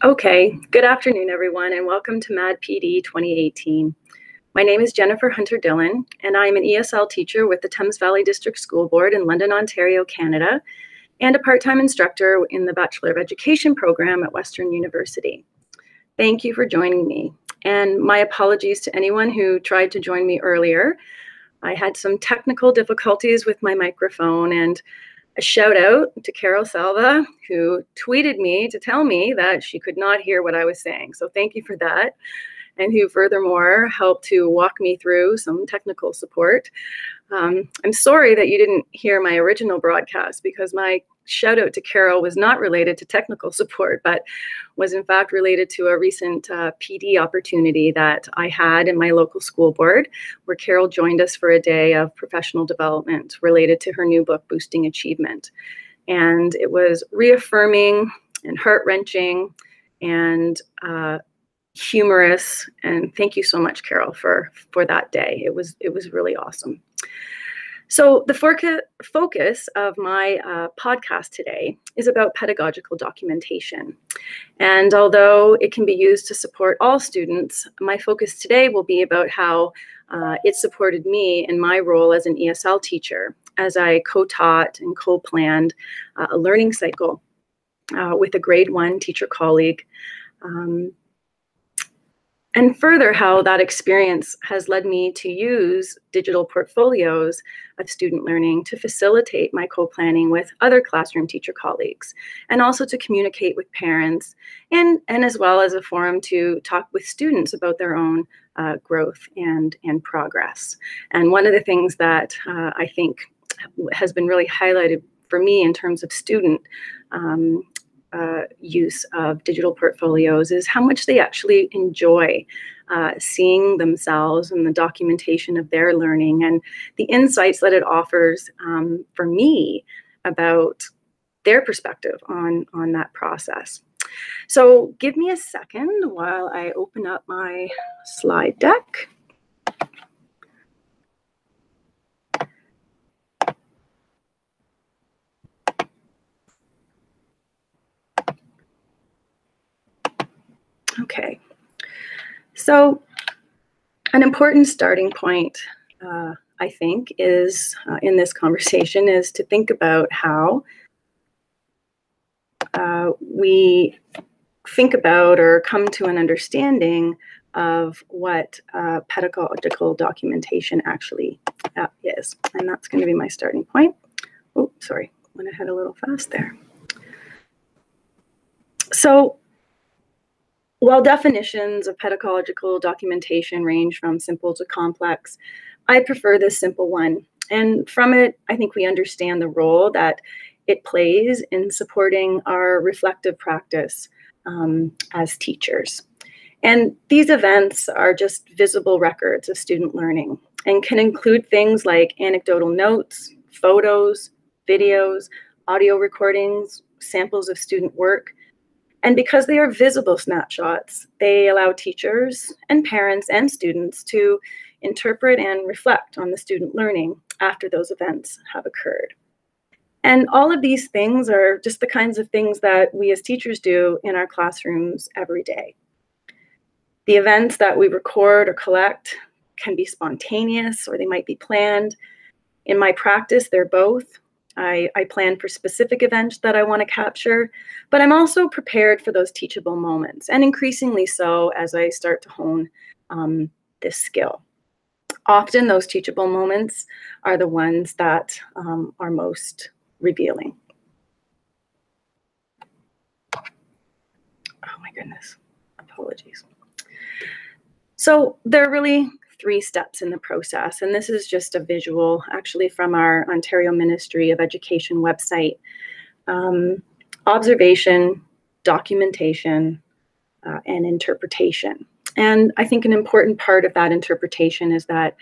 Okay, good afternoon, everyone, and welcome to MAD PD 2018. My name is Jennifer Hunter-Dillon, and I am an ESL teacher with the Thames Valley District School Board in London, Ontario, Canada, and a part-time instructor in the Bachelor of Education program at Western University. Thank you for joining me, and my apologies to anyone who tried to join me earlier. I had some technical difficulties with my microphone, and a shout out to Carol Salva, who tweeted me to tell me that she could not hear what I was saying. So thank you for that. And who furthermore helped to walk me through some technical support. I'm sorry that you didn't hear my original broadcast, because my shout out to Carol was not related to technical support, but was in fact related to a recent PD opportunity that I had in my local school board, where Carol joined us for a day of professional development related to her new book, Boosting Achievement. And it was reaffirming and heart-wrenching and humorous. And thank you so much, Carol, for that day. It was really awesome. So the focus of my podcast today is about pedagogical documentation. And although it can be used to support all students, my focus today will be about how it supported me in my role as an ESL teacher, as I co-taught and co-planned a learning cycle with a grade 1 teacher colleague. And further, how that experience has led me to use digital portfolios of student learning to facilitate my co-planning with other classroom teacher colleagues, and also to communicate with parents, and as well as a forum to talk with students about their own growth and progress. And one of the things that I think has been really highlighted for me in terms of student use of digital portfolios is how much they actually enjoy seeing themselves and the documentation of their learning, and the insights that it offers for me about their perspective on that process. So give me a second while I open up my slide deck. Okay, so an important starting point, I think, is in this conversation is to think about how we think about or come to an understanding of what pedagogical documentation actually is. And that's going to be my starting point. Oh, sorry, went ahead a little fast there. So, while definitions of pedagogical documentation range from simple to complex, I prefer this simple one. And from it, I think we understand the role that it plays in supporting our reflective practice as teachers. And these events are just visible records of student learning and can include things like anecdotal notes, photos, videos, audio recordings, samples of student work. And because they are visible snapshots, they allow teachers and parents and students to interpret and reflect on the student learning after those events have occurred. And all of these things are just the kinds of things that we as teachers do in our classrooms every day. The events that we record or collect can be spontaneous, or they might be planned. In my practice, they're both. I plan for specific events that I want to capture, but I'm also prepared for those teachable moments, and increasingly so as I start to hone this skill. Often those teachable moments are the ones that are most revealing. Oh my goodness, apologies. So there are really 3 steps in the process, and this is just a visual actually from our Ontario Ministry of Education website. Observation, documentation, and interpretation. And I think an important part of that interpretation is that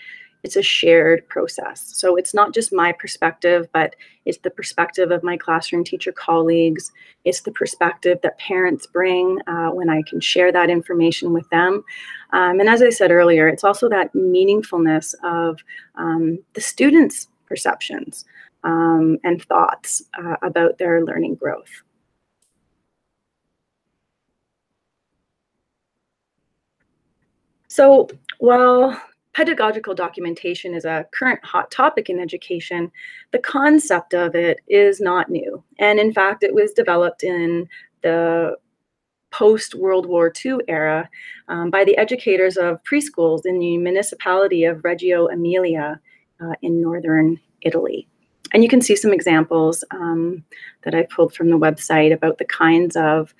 it's a shared process. So it's not just my perspective, but it's the perspective of my classroom teacher colleagues. It's the perspective that parents bring when I can share that information with them. And as I said earlier, it's also that meaningfulness of the students' perceptions and thoughts about their learning growth. So while pedagogical documentation is a current hot topic in education, the concept of it is not new. And in fact, it was developed in the post-World War II era by the educators of preschools in the municipality of Reggio Emilia in northern Italy. And you can see some examples that I pulled from the website about the kinds of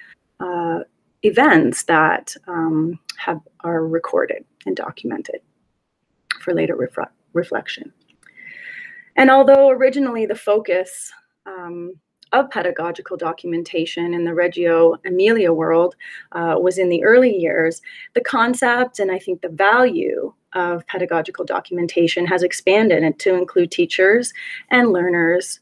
events that are recorded and documented for later reflection. And although originally the focus of pedagogical documentation in the Reggio Emilia world was in the early years, the concept and I think the value of pedagogical documentation has expanded to include teachers and learners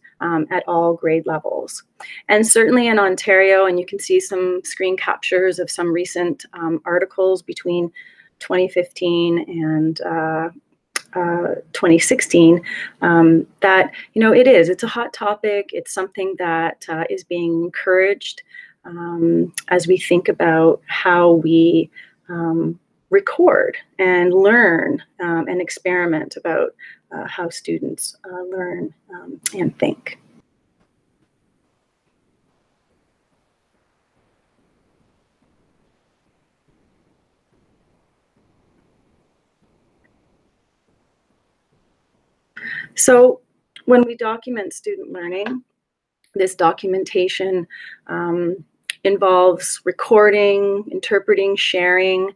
at all grade levels. And certainly in Ontario, and you can see some screen captures of some recent articles between 2015 and 2016, that, it's a hot topic. It's something that is being encouraged as we think about how we record and learn and experiment about how students learn and think. So when we document student learning, this documentation involves recording, interpreting, sharing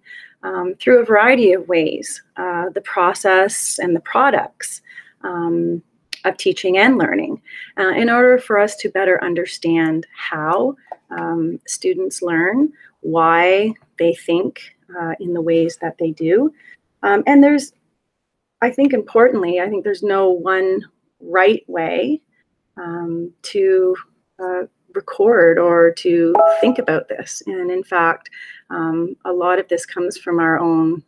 through a variety of ways, the process and the products of teaching and learning in order for us to better understand how students learn, why they think in the ways that they do. And I think importantly, there's no one right way to record or to think about this. And in fact, a lot of this comes from our own,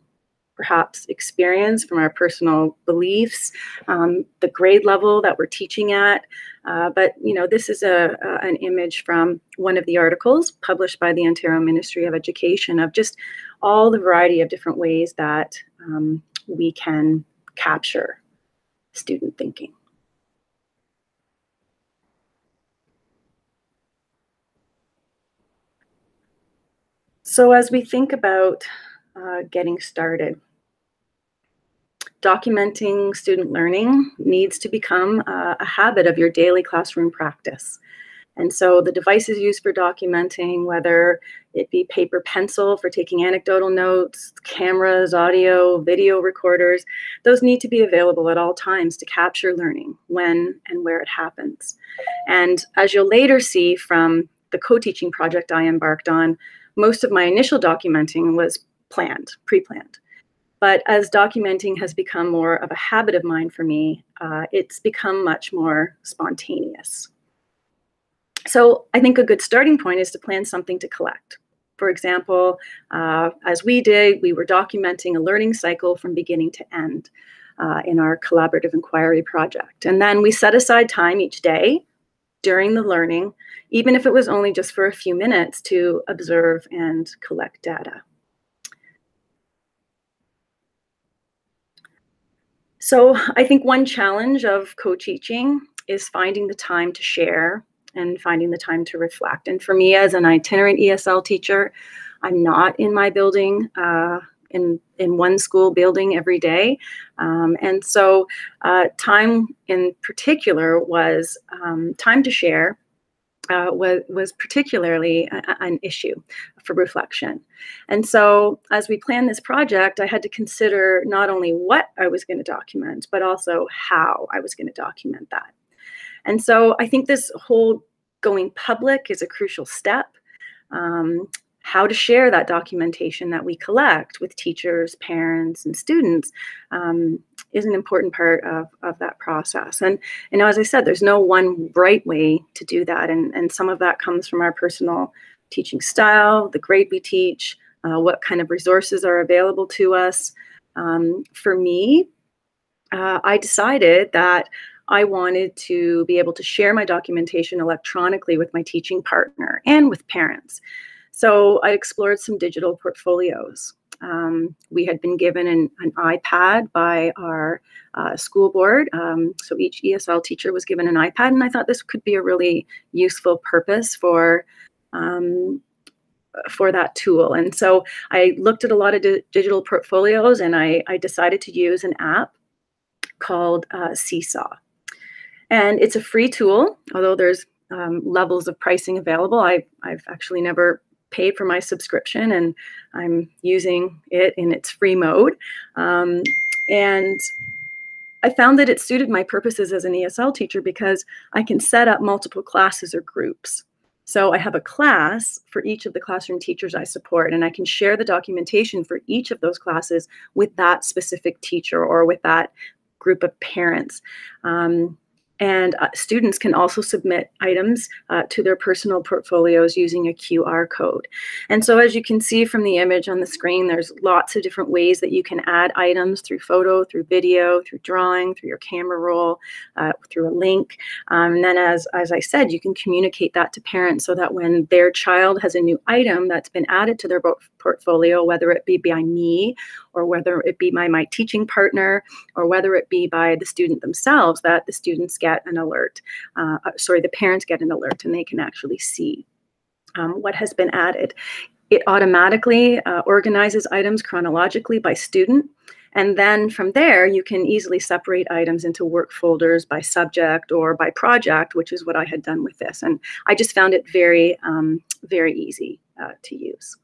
perhaps, experience, from our personal beliefs, the grade level that we're teaching at. But this is an image from one of the articles published by the Ontario Ministry of Education of just all the variety of different ways that we can capture student thinking. So as we think about getting started, documenting student learning needs to become a habit of your daily classroom practice. And so the devices used for documenting, whether it be paper pencil for taking anecdotal notes, cameras, audio, video recorders, those need to be available at all times to capture learning when and where it happens. And as you'll later see from the co-teaching project I embarked on, most of my initial documenting was pre-planned. But as documenting has become more of a habit of mine for me, it's become much more spontaneous. So I think a good starting point is to plan something to collect. For example, as we did, we were documenting a learning cycle from beginning to end in our collaborative inquiry project. And then we set aside time each day during the learning, even if it was only just for a few minutes, to observe and collect data. So I think one challenge of co-teaching is finding the time to share and finding the time to reflect. And for me, as an itinerant ESL teacher, I'm not in my building, in one school building every day. And so time in particular was time to share was particularly an issue for reflection. And so as we planned this project, I had to consider not only what I was going to document, but also how I was going to document that. And so I think this whole going public is a crucial step. How to share that documentation that we collect with teachers, parents, and students is an important part of that process. And as I said, there's no one right way to do that. And some of that comes from our personal teaching style, the grade we teach, what kind of resources are available to us. For me, I decided that I wanted to be able to share my documentation electronically with my teaching partner and with parents. So I explored some digital portfolios. We had been given an iPad by our school board. So each ESL teacher was given an iPad, and I thought this could be a really useful purpose for that tool. And so I looked at a lot of digital portfolios, and I decided to use an app called SeeSaw. And it's a free tool, although there's levels of pricing available. I've actually never paid for my subscription, and I'm using it in its free mode. And I found that it suited my purposes as an ESL teacher because I can set up multiple classes or groups. So I have a class for each of the classroom teachers I support, and I can share the documentation for each of those classes with that specific teacher or with that group of parents. And students can also submit items to their personal portfolios using a QR code. And so as you can see from the image on the screen, there's lots of different ways that you can add items through photo, through video, through drawing, through your camera roll, through a link. And then as I said, you can communicate that to parents so that when their child has a new item that's been added to their portfolio, whether it be by me or whether it be by my teaching partner or whether it be by the student themselves, that the students get an alert. The parents get an alert and they can actually see what has been added. It automatically organizes items chronologically by student. And then from there, you can easily separate items into work folders by subject or by project, which is what I had done with this. And I just found it very, very easy to use.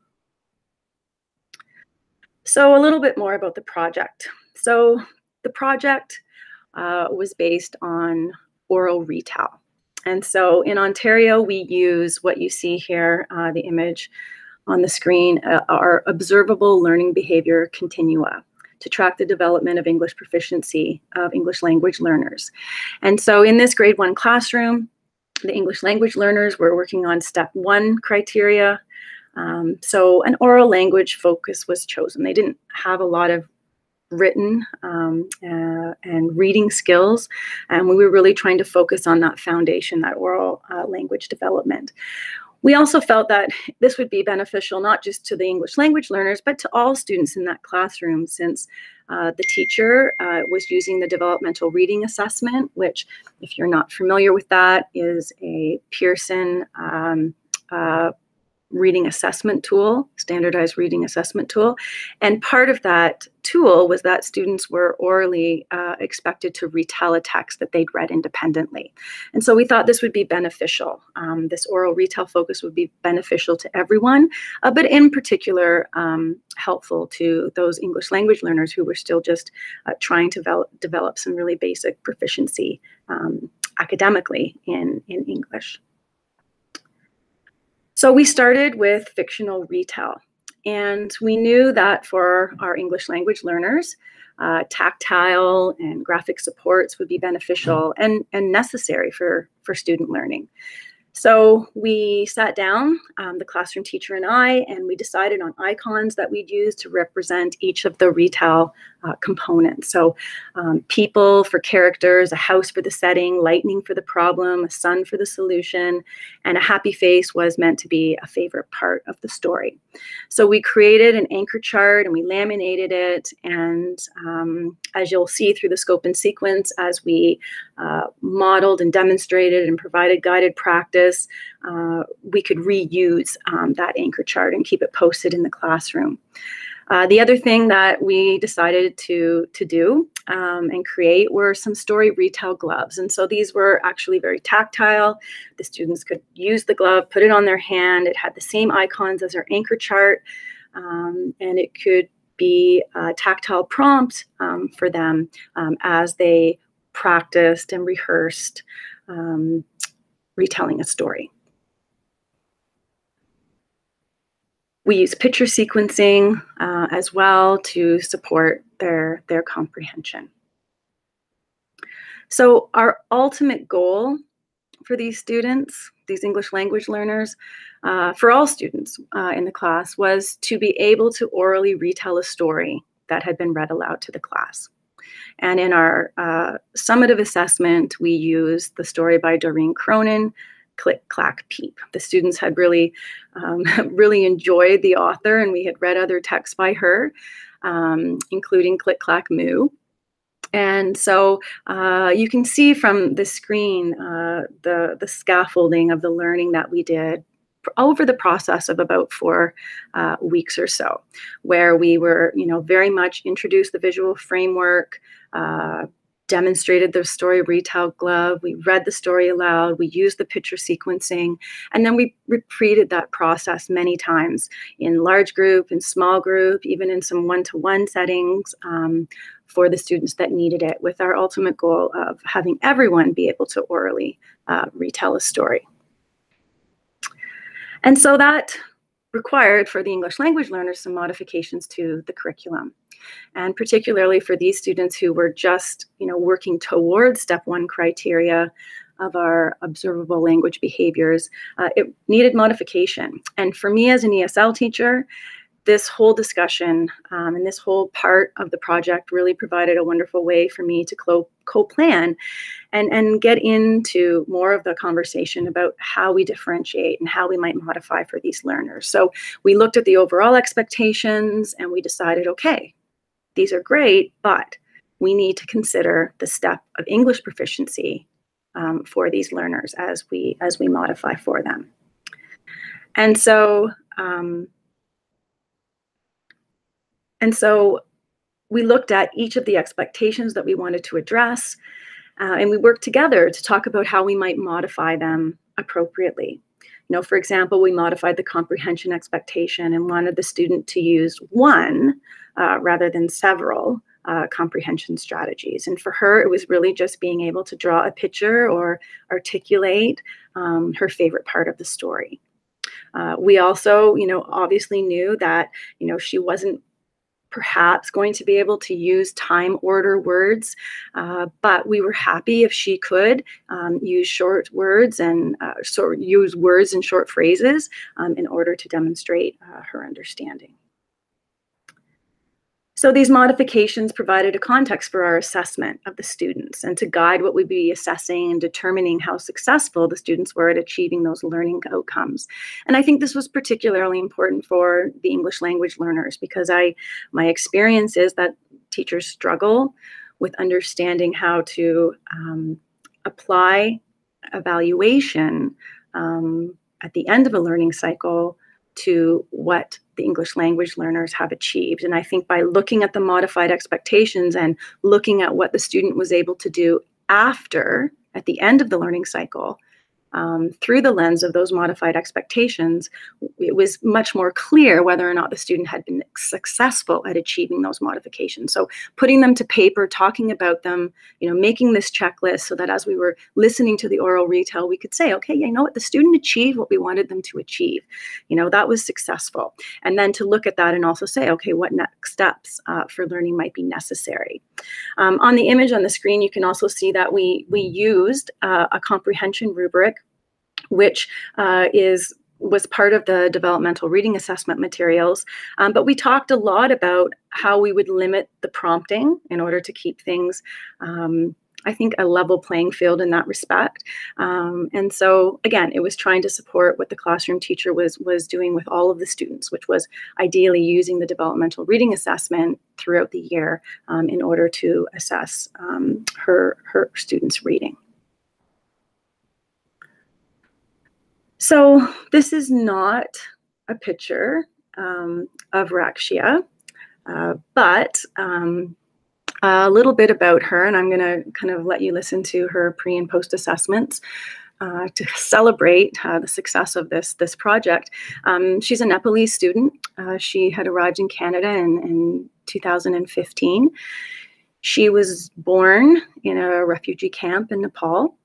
So a little bit more about the project. So the project was based on Oral Retell. And so in Ontario, we use what you see here, the image on the screen, are observable learning behavior continua to track the development of English proficiency of English language learners. And so in this grade 1 classroom, the English language learners were working on step 1 criteria. So an oral language focus was chosen. They didn't have a lot of written and reading skills, and we were really trying to focus on that foundation, that oral language development. We also felt that this would be beneficial not just to the English language learners, but to all students in that classroom, since the teacher was using the developmental reading assessment, which, if you're not familiar with that, is a Pearson reading assessment tool, standardized reading assessment tool. And part of that tool was that students were orally expected to retell a text that they'd read independently. And so we thought this would be beneficial. This oral retell focus would be beneficial to everyone, but in particular helpful to those English language learners who were still just trying to develop some really basic proficiency academically in English. So we started with fictional retell, and we knew that for our English language learners, tactile and graphic supports would be beneficial and necessary for student learning. So we sat down, the classroom teacher and I, and we decided on icons that we'd use to represent each of the retell components. So people for characters, a house for the setting, lightning for the problem, a sun for the solution, and a happy face was meant to be a favorite part of the story. So we created an anchor chart and we laminated it, and as you'll see through the scope and sequence, as we modeled and demonstrated and provided guided practice, we could reuse that anchor chart and keep it posted in the classroom. The other thing that we decided to do and create were some story retell gloves. And so these were actually very tactile. The students could use the glove, put it on their hand. It had the same icons as our anchor chart, and it could be a tactile prompt for them as they practiced and rehearsed retelling a story. We use picture sequencing as well to support their comprehension. So our ultimate goal for these students, these English language learners, for all students in the class, was to be able to orally retell a story that had been read aloud to the class. And in our summative assessment, we used the story by Doreen Cronin, Click, Clack, Peep. The students had really, really enjoyed the author, and we had read other texts by her, including Click, Clack, Moo. And so you can see from the screen the scaffolding of the learning that we did over the process of about 4 weeks or so, where we were, very much introduced the visual framework, demonstrated the story retell glove, we read the story aloud, we used the picture sequencing, and then we repeated that process many times in large group, in small group, even in some one-to-one settings for the students that needed it, with our ultimate goal of having everyone be able to orally retell a story. And so that required for the English language learners some modifications to the curriculum. And particularly for these students who were just, working towards step 1 criteria of our observable language behaviors, it needed modification. And for me as an ESL teacher, this whole discussion and this whole part of the project really provided a wonderful way for me to co-plan and get into more of the conversation about how we differentiate and how we might modify for these learners. So we looked at the overall expectations and we decided, okay, these are great, but we need to consider the step of English proficiency for these learners as we modify for them. And so we looked at each of the expectations that we wanted to address, and we worked together to talk about how we might modify them appropriately. For example, we modified the comprehension expectation and wanted the student to use one rather than several comprehension strategies. And for her, it was really just being able to draw a picture or articulate her favorite part of the story. We also, obviously knew that, she wasn't perhaps going to be able to use time order words, but we were happy if she could use short words and use words in short phrases in order to demonstrate her understanding. So these modifications provided a context for our assessment of the students and to guide what we'd be assessing and determining how successful the students were at achieving those learning outcomes. And I think this was particularly important for the English language learners because my experience is that teachers struggle with understanding how to apply evaluation at the end of a learning cycle to what the English language learners have achieved. And I think by looking at the modified expectations and looking at what the student was able to do after, at the end of the learning cycle, through the lens of those modified expectations, it was much more clear whether or not the student had been successful at achieving those modifications. So putting them to paper, talking about them, making this checklist so that as we were listening to the oral retell, we could say, okay, you know what, the student achieved what we wanted them to achieve. That was successful. And then to look at that and also say, okay, what next steps for learning might be necessary. On the image on the screen, you can also see that we used a comprehension rubric, which was part of the developmental reading assessment materials. But we talked a lot about how we would limit the prompting in order to keep things, I think, a level playing field in that respect. And so, again, it was trying to support what the classroom teacher was doing with all of the students, which was ideally using the developmental reading assessment throughout the year in order to assess her students' reading. So this is not a picture of Rakshia, but a little bit about her, and I'm going to kind of let you listen to her pre and post assessments to celebrate the success of this project. She's a Nepalese student. She had arrived in Canada in 2015. She was born in a refugee camp in Nepal.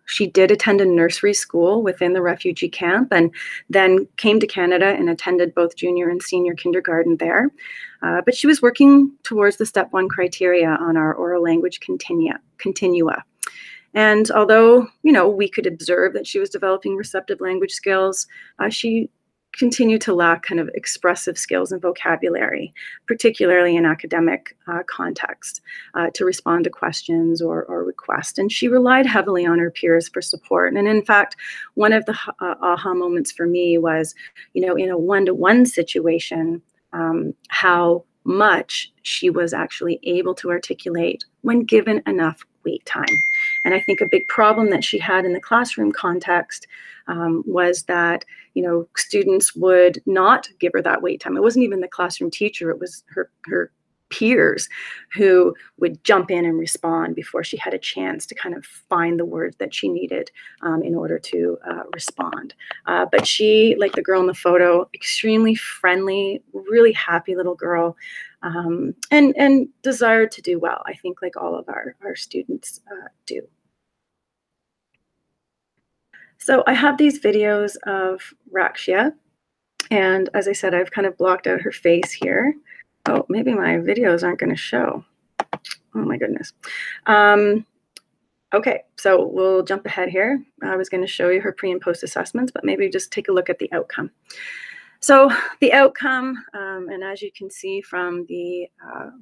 She did attend a nursery school within the refugee camp and then came to Canada and attended both junior and senior kindergarten there. But she was working towards the step 1 criteria on our oral language continua. And although, we could observe that she was developing receptive language skills, she continue to lack kind of expressive skills and vocabulary, particularly in academic context, to respond to questions or requests. And she relied heavily on her peers for support. And in fact, one of the aha moments for me was, in a one-to-one situation, how much she was actually able to articulate when given enough wait time. And I think a big problem that she had in the classroom context was that, students would not give her that wait time. It wasn't even the classroom teacher, it was her peers who would jump in and respond before she had a chance to kind of find the words that she needed in order to respond. But she, like the girl in the photo, extremely friendly, really happy little girl, and desired to do well, I think, like all of our students do. So I have these videos of Rakshia, and as I said, I've kind of blocked out her face here. Oh, maybe my videos aren't going to show. Oh my goodness. Okay, so we'll jump ahead here. I was going to show you her pre and post assessments, but maybe just take a look at the outcome. So the outcome, and as you can see from the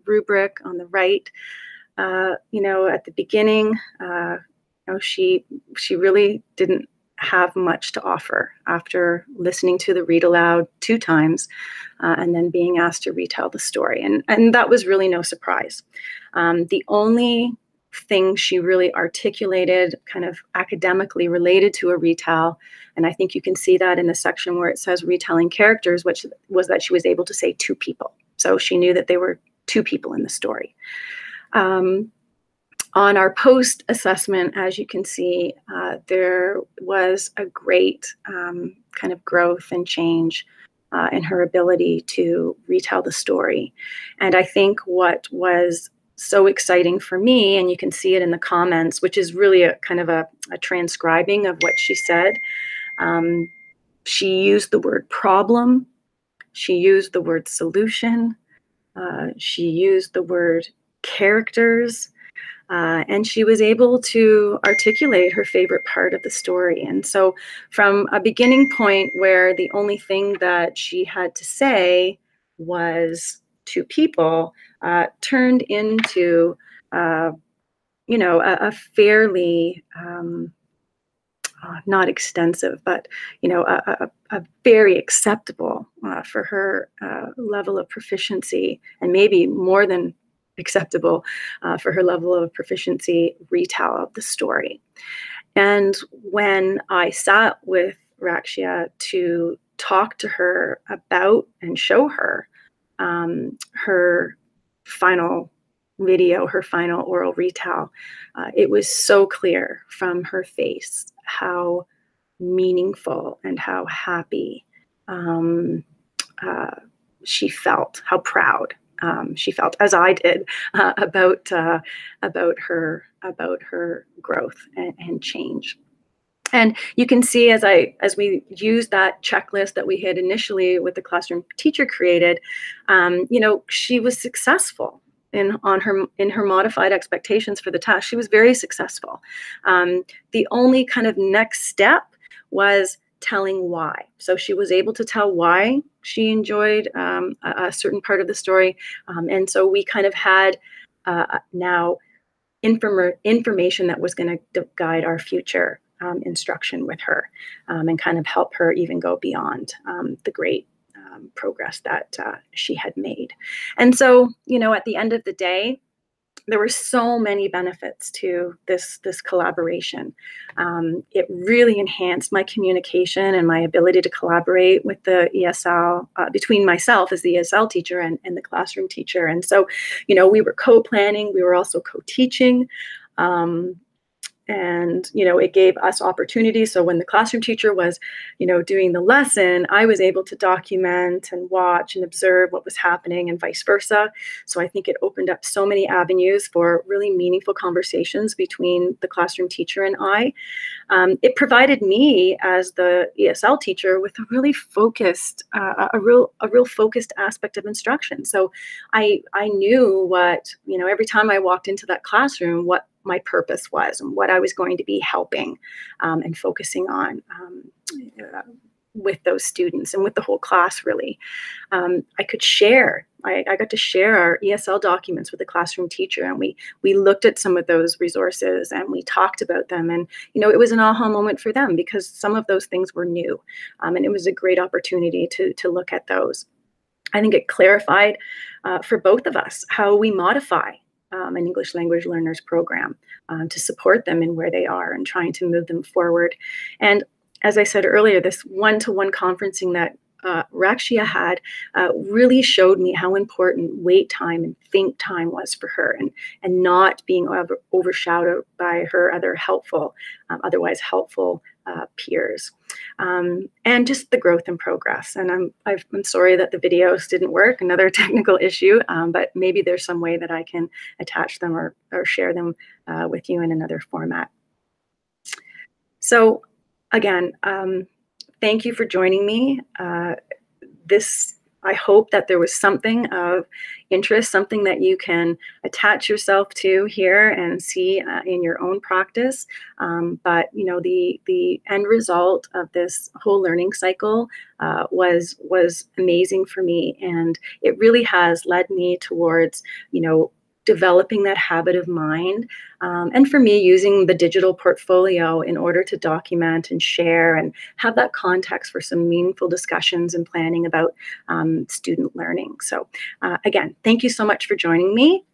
rubric on the right, at the beginning, she really didn't have much to offer after listening to the read aloud 2 times and then being asked to retell the story. And that was really no surprise. The only thing she really articulated kind of academically related to a retell, and I think you can see that in the section where it says retelling characters, which was that she was able to say 2 people. So she knew that there were 2 people in the story. On our post assessment, as you can see, there was a great kind of growth and change in her ability to retell the story. And I think what was so exciting for me, and you can see it in the comments, which is really a kind of a transcribing of what she said. She used the word problem. She used the word solution. She used the word characters. And she was able to articulate her favorite part of the story. And so from a beginning point where the only thing that she had to say was 2 people, turned into, a fairly, not extensive, but, a very acceptable for her level of proficiency, and maybe more than acceptable for her level of proficiency retell of the story. And when I sat with Rakshia to talk to her about and show her her final video, her final oral retell, it was so clear from her face how meaningful and how happy she felt, how proud she felt, as I did, about her growth and change. And you can see as we use that checklist that we had initially with the classroom teacher created, she was successful in her modified expectations for the task. She was very successful. The only kind of next step was telling why. So she was able to tell why she enjoyed a certain part of the story. And so we kind of had now information that was going to guide our future instruction with her and kind of help her even go beyond the great progress that she had made. And so, at the end of the day, there were so many benefits to this collaboration. It really enhanced my communication and my ability to collaborate with the ESL, between myself as the ESL teacher and the classroom teacher. And so, we were co-planning, we were also co-teaching. And, it gave us opportunities. So when the classroom teacher was, doing the lesson, I was able to document and watch and observe what was happening and vice versa. So I think it opened up so many avenues for really meaningful conversations between the classroom teacher and I. It provided me as the ESL teacher with a really focused, a real focused aspect of instruction. So I knew what, every time I walked into that classroom, what my purpose was and what I was going to be helping and focusing on with those students and with the whole class, really. I could share. I got to share our ESL documents with the classroom teacher, and we looked at some of those resources and we talked about them. And it was an aha moment for them because some of those things were new, and it was a great opportunity to look at those. I think it clarified for both of us how we modify an English language learners program to support them in where they are and trying to move them forward. And as I said earlier, this one-to-one conferencing that Rakshia had really showed me how important wait time and think time was for her, and not being overshadowed by her otherwise helpful peers, and just the growth and progress. And I'm sorry that the videos didn't work, another technical issue, but maybe there's some way that I can attach them or share them with you in another format. So again, thank you for joining me. I hope that there was something of interest, something that you can attach yourself to here and see in your own practice. But the end result of this whole learning cycle was amazing for me, and it really has led me towards developing that habit of mind, and for me, using the digital portfolio in order to document and share and have that context for some meaningful discussions and planning about student learning. So again, thank you so much for joining me.